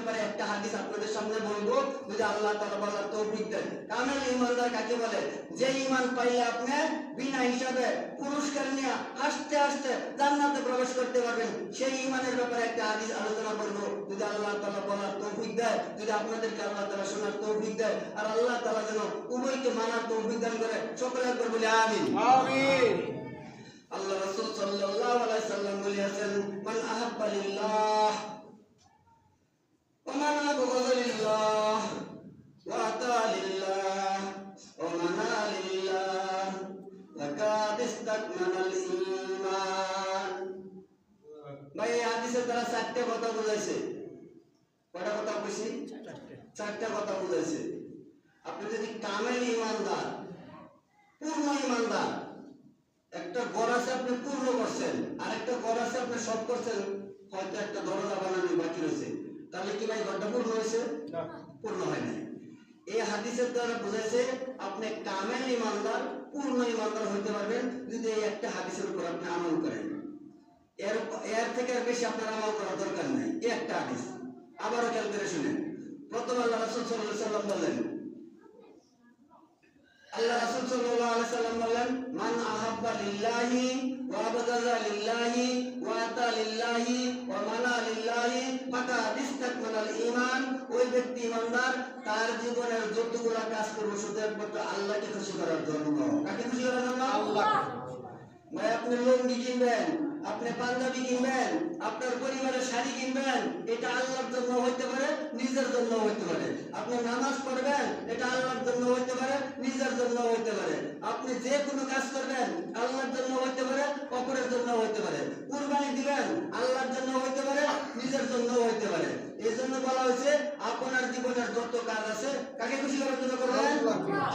ব্যাপারে একটা হাদিস আপনাদের সামনে বলবো, যদি আল্লাহ তাআলা বলার তৌফিক দেন। কামেল ঈমানদার কাকে বলে? যে ঈমান পাইলে আপনি বিনা হিসাবে পুরস্কার নিয়ে হাসতে হাসতে জান্নাতে প্রবেশ করতে পারবেন, সেই ঈমানের ব্যাপারে একটা হাদিস আলোচনা করবো, যদি আল্লাহ তাআলা বলার তৌফিক দেয়, যদি আপনাদেরকে আল্লাহ তাআলা শোনার তৌফিক দেয়, আর আল্লাহ তাআলা যেন উভয়কে মানার তৌফিক দান করে। সকলে একবার বলি আমিন। আমিন। আল্লাহ রাসূল সাল্লাল্লাহু আলাইহি সাল্লাম বলেছেন, মান আহাব্বা লিল্লাহ ওয়া মান আবগাযা লিল্লাহ ওয়া আতা লিল্লাহ ওয়া মানা লিল্লাহ লাকাদ ইসতাকমালাল ঈমান। ভাই এই হাদিসের দ্বারা চারটি কথা বুঝাইছে। কয়টা কথা বুঝছি? চারটি কথা বুঝাইছে। আপনি যদি কামেল ঈমানদার, পূর্ণ ঈমানদার, একটা ঘর আছে আপনি পূর্ণ করছেন, আর একটা ঘর আছে আপনি সব করছেন, হয়তো একটা দরজা বানানো বাকি রয়েছে, তাহলে কি ভাই ঘরটা পূর্ণ হয়েছে? পূর্ণ হয় নাই। এই হাদিসের দ্বারা বুঝাইছে আপনি কামেল ঈমানদার, পূর্ণ ঈমানদার হইতে পারবেন যদি এই একটা হাদিসের উপর আপনি আমল করেন। এর থেকে আর বেশি আপনার আমল করার দরকার নাই। এই একটা হাদিস আবারও খেয়াল করে শুনেন। প্রথম আল্লাহ রাসূল সাল্লাল্লাহু আলাইহি সাল্লাম বললেন, আল্লাহ রাসূল সাল্লাল্লাহু আলাইহি সাল্লাম বললেন, মান আহাব্বা লিল্লাহি ওয়া আবগাযা লিল্লাহি ওয়া আতা লিল্লাহি ওয়া মানা লিল্লাহি ফাকাদ ইসতাকমালাল ঈমান। ওই ব্যক্তি ঈমানদার, তার জীবনের যতগুলো কাজ করবে শুধু একমাত্র আল্লাহকে খুশি করার জন্য। কাকে খুশি করার জন্য? আল্লাহ। ভাই আপনি লুঙ্গি কিনবেন, আপনি পাঞ্জাবি কিনবেন, আপনার পরিবারের শাড়ি কিনবেন, এটা আল্লাহর জন্য হইতে পারে, নিজের জন্য হইতে পারে। আপনি নামাজ পড়বেন, এটা আল্লাহর জন্য হইতে পারে, নিজের জন্য হইতে পারে। আপনি যে কোনো কাজ করবেন আল্লাহর জন্য হইতে পারে, অপরের জন্য হইতে পারে। কুরবানি দিবেন আল্লাহর জন্য হইতে পারে, নিজের জন্য হইতে পারে। এই জন্য বলা হয়েছে আপনার জীবনের যত কাজ আছে কাকে খুশি করার জন্য করবেন?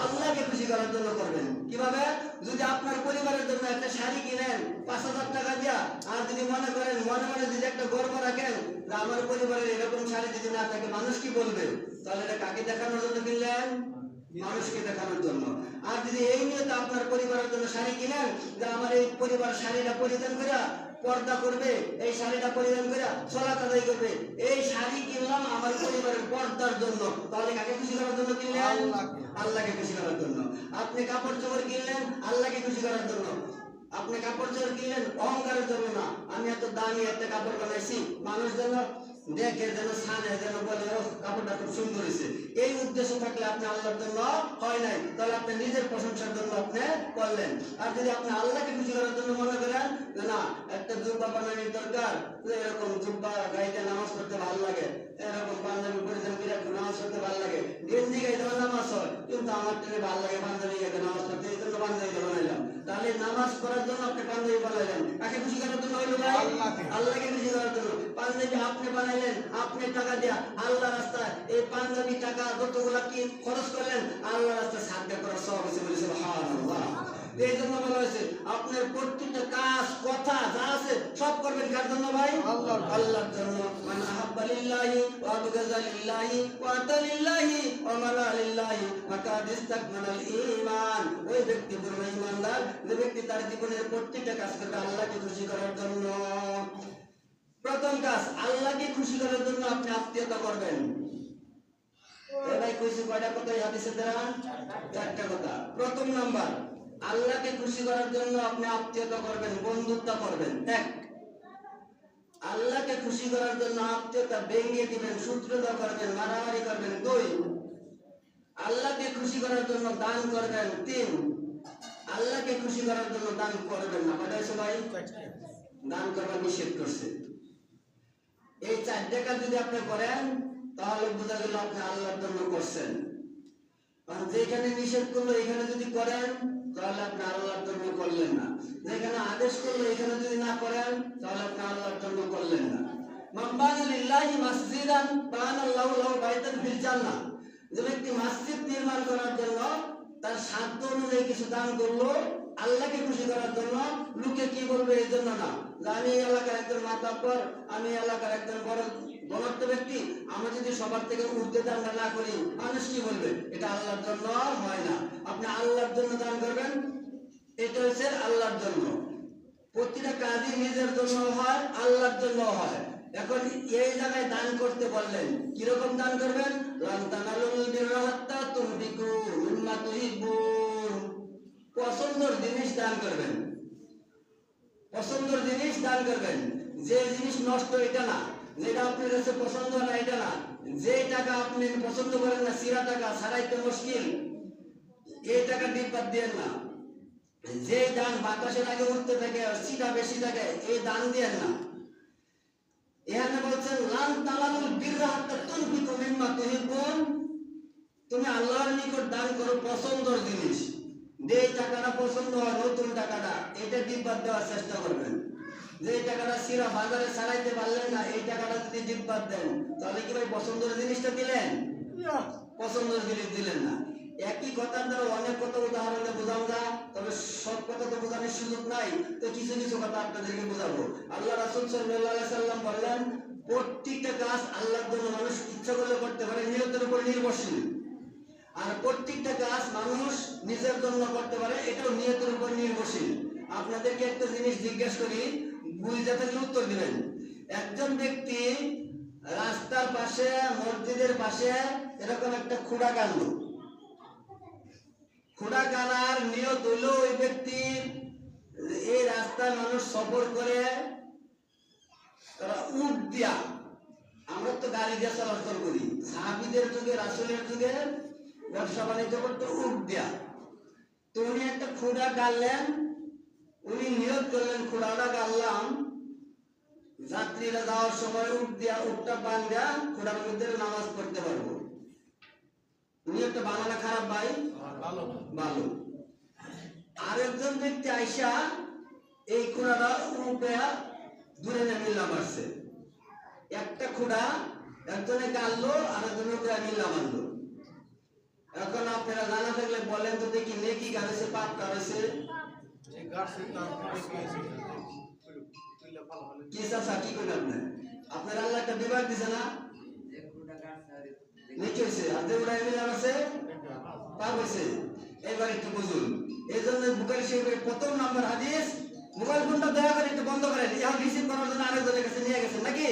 আল্লাহকে খুশি করার জন্য করবেন। কিভাবে? যদি আপনার পরিবারের জন্য একটা শাড়ি কিনেন ৫,০০০ টাকা দিয়া, আর যদি মনে করেন মনে মনে যদি একটা গর্ব রাখেন যে আমার পরিবারের এরকম শাড়ি যদি না থাকে মানুষ কি বলবে, তাহলে এটা কাকে দেখানোর জন্য কিনলেন? মানুষকে দেখানোর জন্য। আর যদি এই নিয়ে আপনার পরিবারের জন্য শাড়ি কিনেন যে আমার এই পরিবার শাড়িটা পরিধান করে পর্দা করবে, এই শাড়িটা পরিধান করে সালাত আদায় করবে, এই শাড়ি কিনলাম আমার পরিবারের পর্দার জন্য, তাহলে কাকে খুশি করার জন্য কিনলেন? আল্লাহকে খুশি করার জন্য। আপনি কাপড় চোপড় কিনলেন আল্লাহকে খুশি করার জন্য। আপনি কাপড় চোপড় কিনলেন অহংকারের জন্য না, আমি এত দামি একটা কাপড় বানাইছি মানুষ যেন দেখে, যেন ছানে, যেন বলে ও কাপড়টা খুব সুন্দর হয়েছে। এই উদ্দেশ্য থাকলে আপনি আল্লাহর জন্য হয় নাই, তাহলে আপনি নিজের প্রশংসার জন্য আপনি করলেন। আর যদি আপনি আল্লাহকে খুশি করার জন্য মনে করেন যে না একটা জুব্বা বানানোর দরকার, এরকম জুব্বা গাইতে নামাজ পড়তে ভালো লাগে, এরকম পাঞ্জাবি পরিধান করে নামাজ পড়তে ভালো লাগে, গেঞ্জি গাইতে নামাজ হয়, কিন্তু আমার থেকে ভালো লাগে পাঞ্জাবি গাইতে নামাজ পড়তে, এই জন্য পাঞ্জাবিটা বানাইলাম। তাহলে নামাজ পড়ার জন্য আপনি পাঞ্জাবি বানাইলেন, কাকে খুশি করার জন্য হইলো ভাই? আল্লাহকে খুশি করার জন্য। পাঞ্জাবি আপনি বানাইলেন, আপনি টাকা দিয়া আল্লাহ রাস্তায় এই পাঞ্জাবি টাকা যতগুলা কি খরচ করলেন আল্লাহ রাস্তায় সাদকা করার সওয়াব হয়েছে, বলে সুবহানাল্লাহ। এই জন্য বলা হয়েছে আপনার প্রত্যেকটা কাজ কথা যা আছে সব করবেন কার জন্য ভাই? আল্লাহর জন্য। মান আহাব্বা লিল্লাহি ওয়া আবগাযা লিল্লাহি ওয়া আতা লিল্লাহি ওয়া মানা লিল্লাহি ফাকাদ ইসতাকমালাল ঈমান। ওই ব্যক্তি পূর্ণ ঈমানদার, যে ব্যক্তি তার জীবনের প্রত্যেকটা কাজ করবে আল্লাহকে খুশি করার জন্য। প্রথম কাজ, আল্লাহকে খুশি করার জন্য আপনি আত্মীয়তা করবেন। ভাই কইছি কয়টা কথা এই হাদিসের দ্বারা? চারটা কথা। প্রথম নাম্বার, আল্লাহকে খুশি করার জন্য আপনি আত্মীয়তা করবেন, বন্ধুত্ব করবেন। এক, আল্লাহকে খুশি করার জন্য আত্মীয়তা ভেঙে দিবেন, শত্রুতা করবেন, মারামারি করবেন। দুই, আল্লাহকে খুশি করার জন্য দান করবেন। তিন, আল্লাহকে খুশি করার জন্য দান করবেন না। কয়টা হয়েছে ভাই? দান করবার নিষেধ করছে। এই চারটা কাজ যদি আপনি করেন তাহলে বোঝা গেল আপনি আল্লাহর জন্য করছেন। আর যেখানে নিষেধ করলো এখানে যদি করেন তাহলে আপনি আল্লাহর জন্য করলেন না। যেখানে আদেশ করলো এখানে যদি না করেন তাহলে আপনি আল্লাহর জন্য করলেন না। মান বানা লিল্লাহি মাসজিদান বানাল্লাহু লাহু বাইতান ফিল জান্নাহ। যে ব্যক্তি মসজিদ নির্মাণ করার জন্য তার সাধ্য অনুযায়ী কিছু দান করলো আল্লাহকে খুশি করার জন্য, লোকে কি বলবে এই জন্য না, আমি এলাকার একজন মাতাব্বর, আমি এলাকার একজন বড় ধনাঢ্য ব্যক্তি, আমি যদি সবার থেকে ঊর্ধ্বে দান না করি মানুষ কি বলবে, এটা আল্লাহর জন্য হয় না। আপনি আল্লাহর জন্য দান করবেন, এটা হচ্ছে আল্লাহর জন্য। প্রতিটা কাজই নিজের জন্য হয়, আল্লাহর জন্য হয়। এখন এই জায়গায় দান করতে বললেন, কিরকম দান করবেন? লান তানালুল বিররা হাত্তা তুনফিকু মিম্মা তুহিব্বুন। পছন্দের জিনিস দান করবেন, পছন্দের জিনিস দান করবেন। যে জিনিস নষ্ট এটা না, যেটা আপনার কাছে পছন্দ না এটা না, যে টাকা আপনি পছন্দ করেন না, সিরা টাকা ছাড়াইতে মুশকিল, এই টাকা ডিব্বাত দিয়েন না। যে দান বাতাসের আগে উঠতে থাকে, সিটা বেশি থাকে, এই দান দিয়েন না। এখানে বলছেন লান তানালুল বিররা হাত্তা তুনফিকু মিম্মা তুহিব্বুন। তুমি আল্লাহর নিকট দান করো পছন্দের জিনিস। যে টাকাটা পছন্দ হয়, নতুন টাকাটা, এটা ডিব্বাত দেওয়ার চেষ্টা করবেন। যে টাকাটা সিরা বাজারে ছাড়াইতে পারলেন না, এই টাকাটা যদি ডিব্বাত দেন, তাহলে কি ভাই পছন্দের জিনিসটা দিলেন? পছন্দের জিনিস দিলেন না। একই কথার দ্বারা অনেক কথা উদাহরণে বোঝানো যায়, তবে সব কথা তো বোঝানোর সুযোগ নাই, তো কিছু কিছু কথা আপনাদেরকে বোঝাবো। আল্লাহ রাসূল সাল্লাল্লাহু আলাইহি সাল্লাম বললেন, প্রত্যেকটা কাজ আল্লাহর জন্য মানুষ ইচ্ছা করলে করতে পারে, নিয়তের উপর নির্ভরশীল। আর প্রত্যেকটা কাজ মানুষ নিজের জন্য করতে পারে, এটাও নিয়তের উপর নির্ভরশীল। আপনাদেরকে একটা জিনিস জিজ্ঞেস করি, বুঝতে থাকলে উত্তর দিবেন। একজন ব্যক্তি রাস্তার পাশে, মসজিদের পাশে এরকম একটা খুঁড়া গাড়লো। খুঁড়া গাড়ার নিয়ত হইল ওই ব্যক্তি, এই রাস্তায় মানুষ সফর করে, তারা উট দিয়া, আমরা তো গাড়ি দিয়ে চলাচল করি, সাহাবীদের যুগে, রাসূলের যুগে ব্যবসা বাণিজ্য করতে উট দিয়া। তো উনি একটা খুঁড়া গাড়লেন, উনি নিয়ত করলেন খুঁড়াটা গাড়লাম, যাত্রীরা যাওয়ার সময় উট দিয়া, উটটা বান্ধা খুঁড়ার মধ্যে নামাজ পড়তে পারবো। উনি একটা বানানা খারাপ ভাই, ভালো। আরেকজন ব্যক্তি আইসা এই খুঁড়াটা উপরে দূরে মিল্লা মারছে। একটা খুঁড়া একজনে গাড়লো, আরেকজনে উপরে মিল্লা মারলো। এখন আপনারা জানা থাকলে বলেন তো দেখি, নেকি গাড়েছে পাপ গাড়েছে? কি চাচা কি করেন আপনি? আপনার আল্লাহ একটা বিভাগ দিছে না? নেকি হয়েছে, আর যে উড়াই মিল্লা মারছে পাপ হয়েছে। এবার একটু বুঝুন। এই জন্য বুখারী শরীফের প্রথম নম্বর হাদিস, মোবাইল ফোনটা দয়া করে একটু বন্ধ করেন। এখন রিসিভ করার জন্য আরেকজনের কাছে নিয়ে গেছেন নাকি?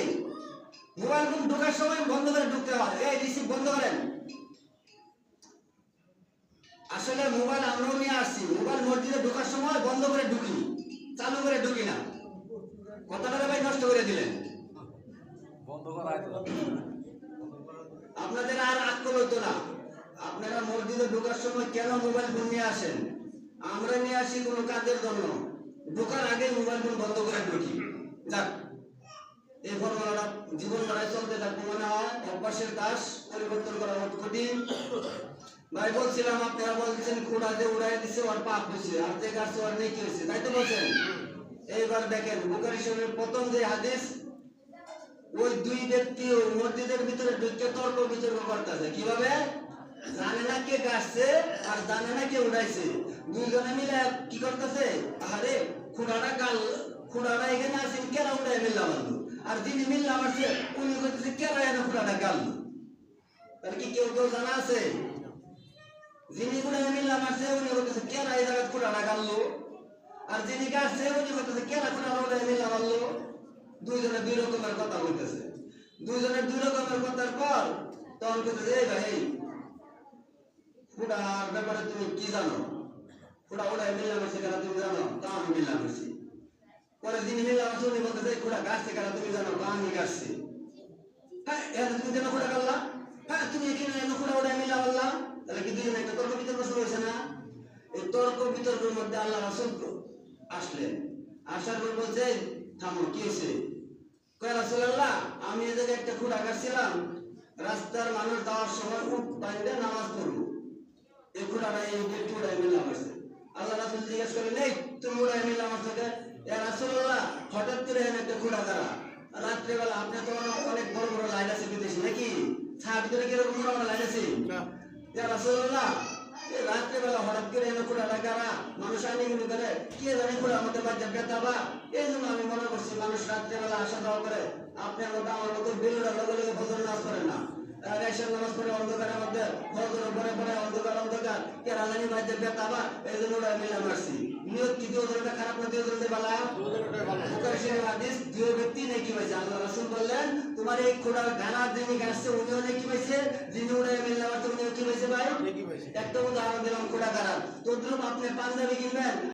মোবাইল ফোন ঢোকার সময় বন্ধ করে ঢুকতে হয়, এই রিসিভ বন্ধ করেন। আসলে মোবাইল আমরাও নিয়ে আসছি, মোবাইল মসজিদে ঢোকার সময় বন্ধ করে ঢুকি, চালু করে ঢুকি না। কথাটা ভাই নষ্ট করে দিলেন। আপনাদের আর আক্কল হতো না। আপনারা মসজিদে ঢোকার সময় কেন মোবাইল ফোন নিয়ে আসেন? আমরা নিয়ে আসি কোনো কাজের জন্য, ঢোকার আগে মোবাইল ফোন বন্ধ করে ঢুকি। যাক, এই ফর্মুলাটা জীবন ধারায় চলতে থাকবে মনে হয়। অভ্যাসের দাস, পরিবর্তন করা অত কঠিন। ভাই বলছিলাম, আপনারা বলছেন খুঁড়া যে উড়াই দিচ্ছে ওর পাপ হয়েছে, আর যে গাছ ওর নেকি হয়েছে, তাই তো বলছেন? এইবার দেখেন বুখারী শরীফের প্রথম যে হাদিস, ওই দুই ব্যক্তি ওই মসজিদের ভিতরে ঢুকে তর্ক বিতর্ক করতেছে। কিভাবে? জানে না কে গাছছে আর জানে না কে উড়াইছে, দুইজনে মিলে কি করতেছে, আরে খুঁড়াটা এখানে আছেন, কেরা উড়াই মিল্লা মারলো, আর যিনি মিল্লা মারছে উনি করতেছে কেরা এনে খুঁড়াটা গাড়লো। তার কি কেউ কেউ জানা আছে? যিনি উড়াই মিল্লা মারছে উনি করতেছে কেরা এই জায়গায় খুঁড়াটা গাড়লো, আর যিনি গাছছে উনি করতেছে কেরা খুঁড়াটা উড়াই মিল্লা মারলো। দুইজনে দুই রকমের কথা বলতেছে। দুইজনের দুই রকমের কথার পর তখন করতেছে, এই ভাই খুঁড়ার ব্যাপারে তুমি কি জানো? খুঁড়া উড়াই মিল্লা মারছে কেন তুমি জানো? তা আমি মিল্লা মারছি। পরে যিনি মিল্লা মারছে উনি বলতেছে, খুঁড়া গাছছে কেন তুমি জানো? তা আমি গাছছি। হ্যাঁ, এখানে তুমি কেন খুঁড়া গাড়লা? হ্যাঁ, তুমি এখানে খুঁড়া উড়াই মিল্লা মারলা। তাহলে কি দুইজনে একটা তর্ক বিতর্ক শুরু হয়েছে না? এই তর্ক বিতর্কের মধ্যে আল্লাহ রাসূল আসলেন। আসার পর বলছে, থামো, কি হয়েছে? কয় রাসূলুল্লাহ, আমি এই জায়গায় একটা খুঁড়া গাড়ছিলাম, রাস্তার মানুষ যাওয়ার সময় উঠ বাইরে নামাজ পড়বো, এই খুঁড়াটা এই উড়াই মিল্লা মারছে। আল্লাহ রাসূল জিজ্ঞেস করেন, এই তুমি উড়াই মিল্লা মারছো কে? ইয়া রাসূলুল্লাহ, হঠাৎ করে একটা খুঁড়া গাড়া, রাত্রেবেলা আপনি তো অনেক বড় বড় লাইট আছে বিদেশি নাকি? ছাদ ভিতরে কিরকম বড় বড় লাইট আছে? ইয়া রাসূলুল্লাহ, রাত্রেবেলা হঠাৎ করে এনে খুঁড়াটা গাড়া, মানুষ আইনি কিন্তু করে, কে জানে খুঁড়ার মধ্যে বাচ্চা বেতাবা। এই জন্য আমি মনে করছি মানুষ রাত্রেবেলা আসা যাওয়া করে, আপনার মতো আমার মতো বেলুড়ার লগে লগে ফজর নামাজ পড়ে না, এশার নামাজ পড়ে অন্ধকারের মধ্যে, ফজর পরে পরে অন্ধকার অন্ধকার, কে রাজানি বাচ্চা বেতাবা, এই জন্য ওরা মিলা মারছি। নিয়ত কি দুই ধরনের খারাপ না দুই ধরনের ভালো? বুখারী শরীফের হাদিস, দুই ব্যক্তি নেকি পাইছে। আল্লাহ রাসূল বললেন তোমার এই খোড়ার গানা যিনি গাছছে উনিও নেকি পাইছে, যিনি উড়ে মিল্লা মারছে উনিও কি পাইছে ভাই? একটা উদাহরণ দিলাম খোড়া গানা। তদ্রুপ আপনি পাঞ্জাবি কিনবেন,